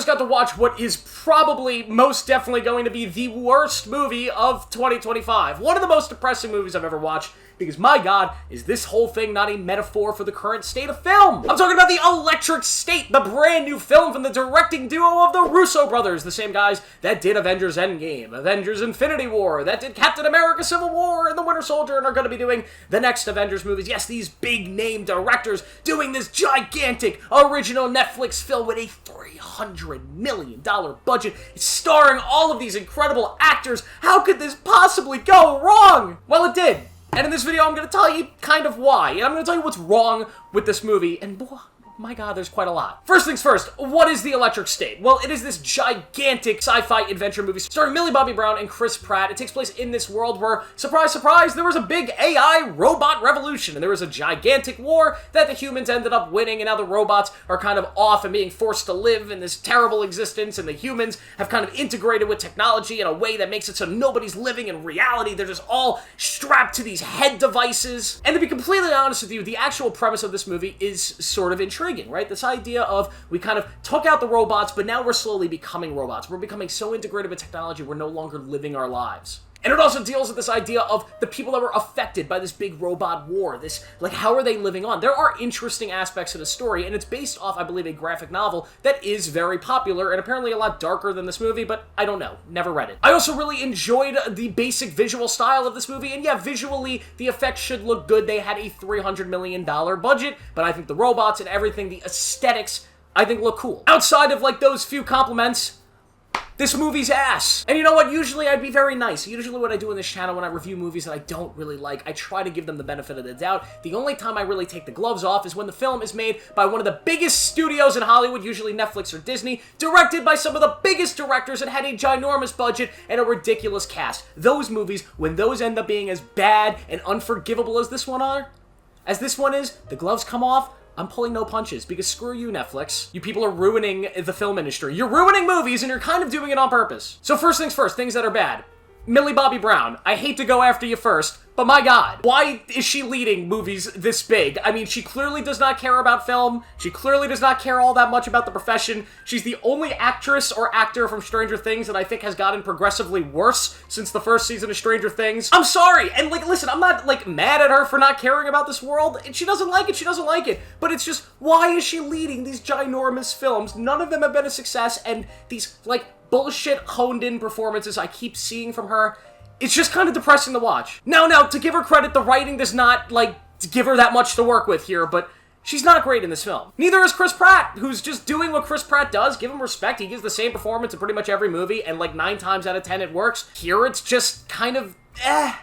just got to watch what is probably most definitely going to be the worst movie of 2025. One of the most depressing movies I've ever watched, because my god, is this whole thing not a metaphor for the current state of film? I'm talking about The Electric State, the brand new film from the directing duo of the Russo brothers, the same guys that did Avengers Endgame, Avengers Infinity War, that did Captain America Civil War, and The Winter Soldier, and are going to be doing the next Avengers movies. Yes, these big name directors doing this gigantic original Netflix film with a $300 million budget. It's starring all of these incredible actors. How could this possibly go wrong? Well, it did. And in this video, I'm going to tell you kind of why. And I'm going to tell you what's wrong with this movie. And my god, there's quite a lot. First things first, what is The Electric State? Well, it is this gigantic sci-fi adventure movie starring Millie Bobby Brown and Chris Pratt. It takes place in this world where, surprise, surprise, there was a big AI robot revolution, and there was a gigantic war that the humans ended up winning, and now the robots are kind of off and being forced to live in this terrible existence, and the humans have kind of integrated with technology in a way that makes it so nobody's living in reality. They're just all strapped to these head devices. And to be completely honest with you, the actual premise of this movie is sort of intriguing. Right? This idea of we kind of took out the robots, but now we're slowly becoming robots. We're becoming so integrated with technology, we're no longer living our lives. And it also deals with this idea of the people that were affected by this big robot war. This, like, how are they living on? There are interesting aspects of the story, and it's based off, I believe, a graphic novel that is very popular and apparently a lot darker than this movie, but I don't know. Never read it. I also really enjoyed the basic visual style of this movie, and yeah, visually, the effects should look good. They had a $300 million budget, but I think the robots and everything, the aesthetics, I think look cool. Outside of, like, those few compliments, this movie's ass. And you know what? Usually I'd be very nice. Usually what I do in this channel when I review movies that I don't really like, I try to give them the benefit of the doubt. The only time I really take the gloves off is when the film is made by one of the biggest studios in Hollywood, usually Netflix or Disney, directed by some of the biggest directors and had a ginormous budget and a ridiculous cast. Those movies, when those end up being as bad and unforgivable as this one is, the gloves come off, I'm pulling no punches, because screw you, Netflix. You people are ruining the film industry. You're ruining movies, and you're kind of doing it on purpose. So first things first, things that are bad. Millie Bobby Brown, I hate to go after you first, but my god, why is she leading movies this big? I mean, she clearly does not care about film. She clearly does not care all that much about the profession. She's the only actress or actor from Stranger Things that I think has gotten progressively worse since the first season of Stranger Things. I'm sorry, and like, listen, I'm not like mad at her for not caring about this world. She doesn't like it, but it's just, why is she leading these ginormous films? None of them have been a success, and these, like, bullshit honed-in performances I keep seeing from her, it's just kind of depressing to watch. Now, to give her credit, the writing does not, like, give her that much to work with here, but she's not great in this film. Neither is Chris Pratt, who's just doing what Chris Pratt does. Give him respect. He gives the same performance in pretty much every movie, and like 9 times out of 10 it works. Here it's just kind of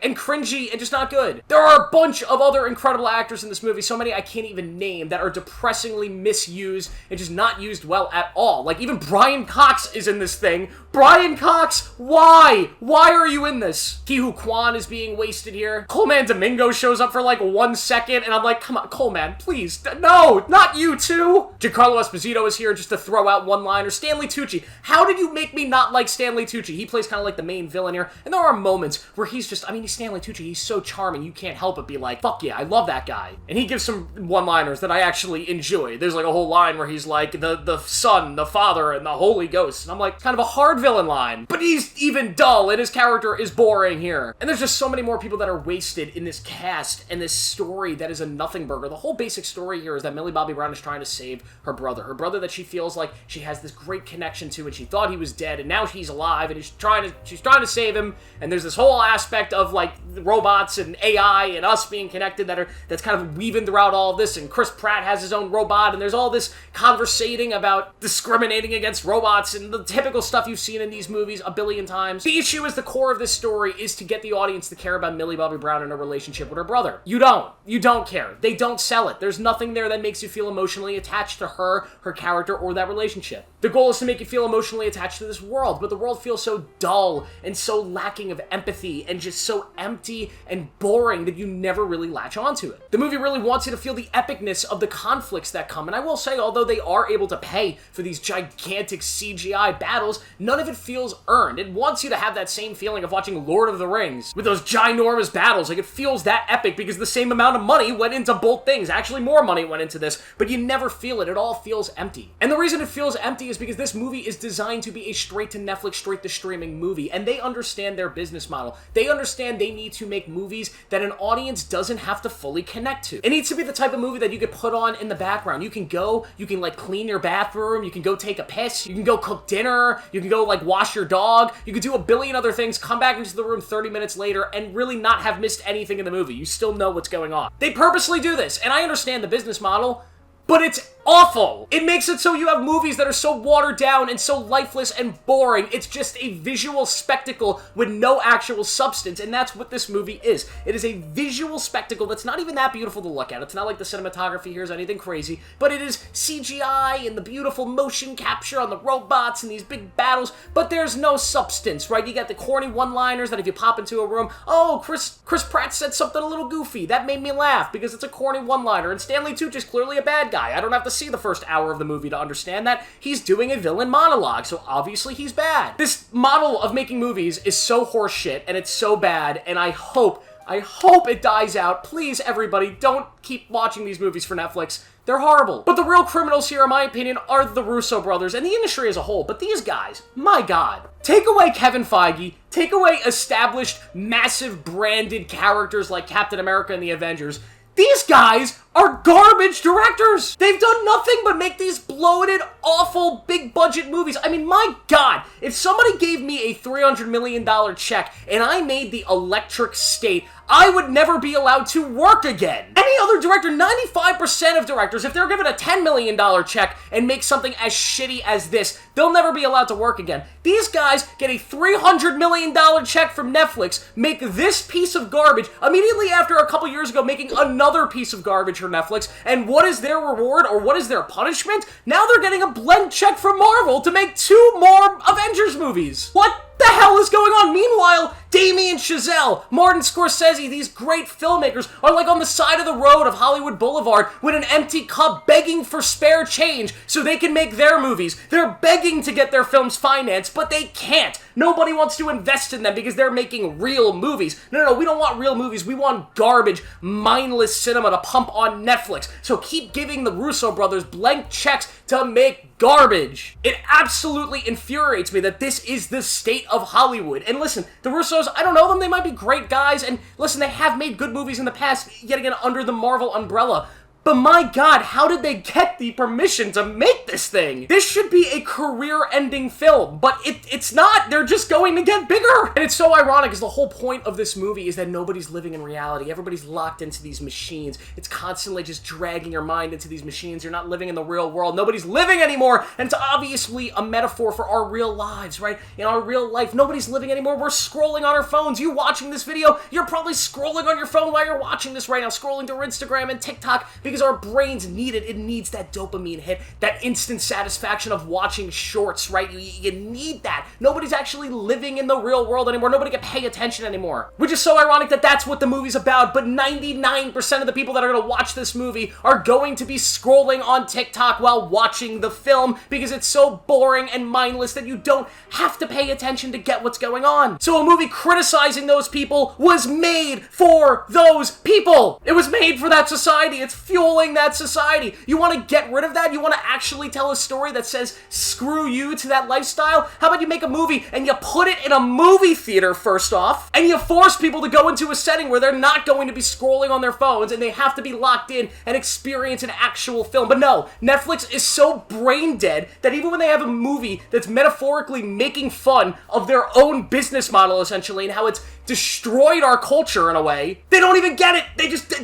and cringy and just not good. There are a bunch of other incredible actors in this movie, so many I can't even name, that are depressingly misused and just not used well at all. Like, even Brian Cox is in this thing. Brian Cox, why? Why are you in this? Ke Huy Quan is being wasted here. Coleman Domingo shows up for like 1 second, and I'm like, come on, Coleman, please. No, not you too. Giancarlo Esposito is here just to throw out one-liners. Stanley Tucci. How did you make me not like Stanley Tucci? He plays kind of like the main villain here, and there are moments where he's just, I mean, he's Stanley Tucci, he's so charming, you can't help but be like, fuck yeah, I love that guy. And he gives some one-liners that I actually enjoy. There's like a whole line where he's like, the Son, the Father, and the Holy Ghost. And I'm like, kind of a hard villain line. But he's even dull, and his character is boring here. And there's just so many more people that are wasted in this cast and this story that is a nothing burger. The whole basic story here is that Millie Bobby Brown is trying to save her brother. Her brother that she feels like she has this great connection to, and she thought he was dead, and now he's alive, and she's trying to save him. And there's this whole aspect of like robots and AI and us being connected that's kind of weaving throughout all of this, and Chris Pratt has his own robot, and there's all this conversating about discriminating against robots and the typical stuff you've seen in these movies a billion times. The issue is the core of this story is to get the audience to care about Millie Bobby Brown and her relationship with her brother. You don't care. They don't sell it. There's nothing there that makes you feel emotionally attached to her character, or that relationship. The goal is to make you feel emotionally attached to this world, but the world feels so dull and so lacking of empathy and just so empty and boring that you never really latch onto it. The movie really wants you to feel the epicness of the conflicts that come, and I will say, although they are able to pay for these gigantic CGI battles, none of it feels earned. It wants you to have that same feeling of watching Lord of the Rings with those ginormous battles. Like, it feels that epic because the same amount of money went into both things. Actually, more money went into this, but you never feel it. It all feels empty. And the reason it feels empty is because this movie is designed to be a straight-to-Netflix, straight-to-streaming movie, and they understand their business model. They understand they need to make movies that an audience doesn't have to fully connect to. It needs to be the type of movie that you could put on in the background. You can go, you can like clean your bathroom, you can go take a piss, you can go cook dinner, you can go like wash your dog, you can do a billion other things, come back into the room 30 minutes later and really not have missed anything in the movie. You still know what's going on. They purposely do this, and I understand the business model, but it's awful. It makes it so you have movies that are so watered down and so lifeless and boring. It's just a visual spectacle with no actual substance, and that's what this movie is. It is a visual spectacle that's not even that beautiful to look at. It's not like the cinematography here is anything crazy, but it is CGI and the beautiful motion capture on the robots and these big battles, but there's no substance, right? You got the corny one-liners that if you pop into a room, oh, Chris Pratt said something a little goofy. That made me laugh because it's a corny one-liner, and Stanley Tucci is clearly a bad guy. I don't have to see the first hour of the movie to understand that. He's doing a villain monologue, so obviously he's bad. This model of making movies is so horseshit, and it's so bad, and I hope it dies out. Please, everybody, don't keep watching these movies for Netflix. They're horrible. But the real criminals here, in my opinion, are the Russo brothers and the industry as a whole. But these guys, my God. Take away Kevin Feige, take away established, massive, branded characters like Captain America and the Avengers. These guys are garbage directors. They've done nothing but make these bloated, awful, big-budget movies. I mean, my God, if somebody gave me a $300 million check and I made The Electric State, I would never be allowed to work again. Any other director, 95% of directors, if they're given a $10 million check and make something as shitty as this, they'll never be allowed to work again. These guys get a $300 million check from Netflix, make this piece of garbage, immediately after a couple years ago making another piece of garbage for Netflix, and what is their reward, or what is their punishment? Now they're getting a blank check from Marvel to make 2 more Avengers movies. What the hell is going on? Meanwhile, Damien Chazelle, Martin Scorsese, these great filmmakers are like on the side of the road of Hollywood Boulevard with an empty cup begging for spare change so they can make their movies. They're begging to get their films financed, but they can't. Nobody wants to invest in them because they're making real movies. No, we don't want real movies. We want garbage, mindless cinema to pump on Netflix. So keep giving the Russo brothers blank checks to make garbage. It absolutely infuriates me that this is the state of Hollywood. And listen, the Russos, I don't know them. They might be great guys. And listen, they have made good movies in the past, yet again, under the Marvel umbrella. But my God, how did they get the permission to make this thing? This should be a career-ending film, but it's not. They're just going to get bigger. And it's so ironic because the whole point of this movie is that nobody's living in reality. Everybody's locked into these machines. It's constantly just dragging your mind into these machines. You're not living in the real world. Nobody's living anymore. And it's obviously a metaphor for our real lives, right? In our real life, nobody's living anymore. We're scrolling on our phones. You watching this video, you're probably scrolling on your phone while you're watching this right now, scrolling through Instagram and TikTok, because our brains need it. It needs that dopamine hit, that instant satisfaction of watching shorts, right? You need that. Nobody's actually living in the real world anymore. Nobody can pay attention anymore. Which is so ironic that that's what the movie's about, but 99% of the people that are going to watch this movie are going to be scrolling on TikTok while watching the film because it's so boring and mindless that you don't have to pay attention to get what's going on. So a movie criticizing those people was made for those people. It was made for that society. It's fueling that society. You want to get rid of that? You want to actually tell a story that says screw you to that lifestyle? How about you make a movie and you put it in a movie theater first off, and you force people to go into a setting where they're not going to be scrolling on their phones and they have to be locked in and experience an actual film. But no, Netflix is so brain dead that even when they have a movie that's metaphorically making fun of their own business model essentially and how it's destroyed our culture in a way, they don't even get it.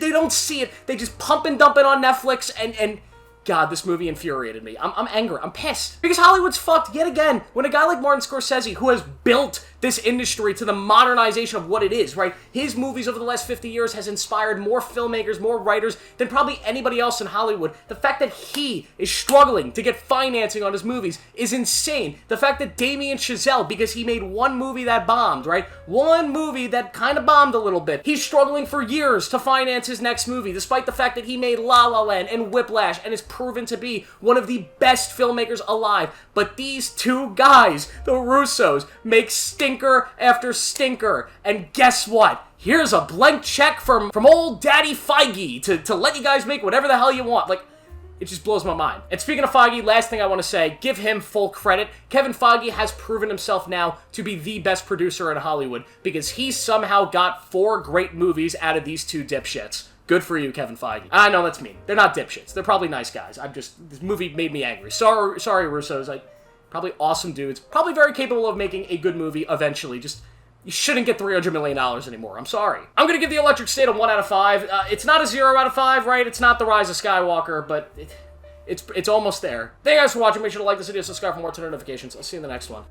They don't see it. They just pump and dump it on Netflix, and God, this movie infuriated me. I'm angry. I'm pissed. Because Hollywood's fucked yet again when a guy like Martin Scorsese, who has built this industry to the modernization of what it is, right? His movies over the last 50 years has inspired more filmmakers, more writers than probably anybody else in Hollywood. The fact that he is struggling to get financing on his movies is insane. The fact that Damien Chazelle, because he made one movie that bombed, right? One movie that kind of bombed a little bit. He's struggling for years to finance his next movie, despite the fact that he made La La Land and Whiplash and is proven to be one of the best filmmakers alive. But these two guys, the Russos, make stinker after stinker. And guess what? Here's a blank check from old Daddy Feige to let you guys make whatever the hell you want. Like, it just blows my mind. And speaking of Feige, last thing I want to say, give him full credit. Kevin Feige has proven himself now to be the best producer in Hollywood because he somehow got 4 great movies out of these two dipshits. Good for you, Kevin Feige. I know that's mean. They're not dipshits. They're probably nice guys. This movie made me angry. Sorry, Russos. Probably awesome dudes. Probably very capable of making a good movie eventually. Just, you shouldn't get $300 million anymore. I'm sorry. I'm going to give The Electric State a 1 out of 5. It's not a 0 out of 5, right? It's not The Rise of Skywalker, but it's almost there. Thank you guys for watching. Make sure to like this video, subscribe for more notifications. I'll see you in the next one.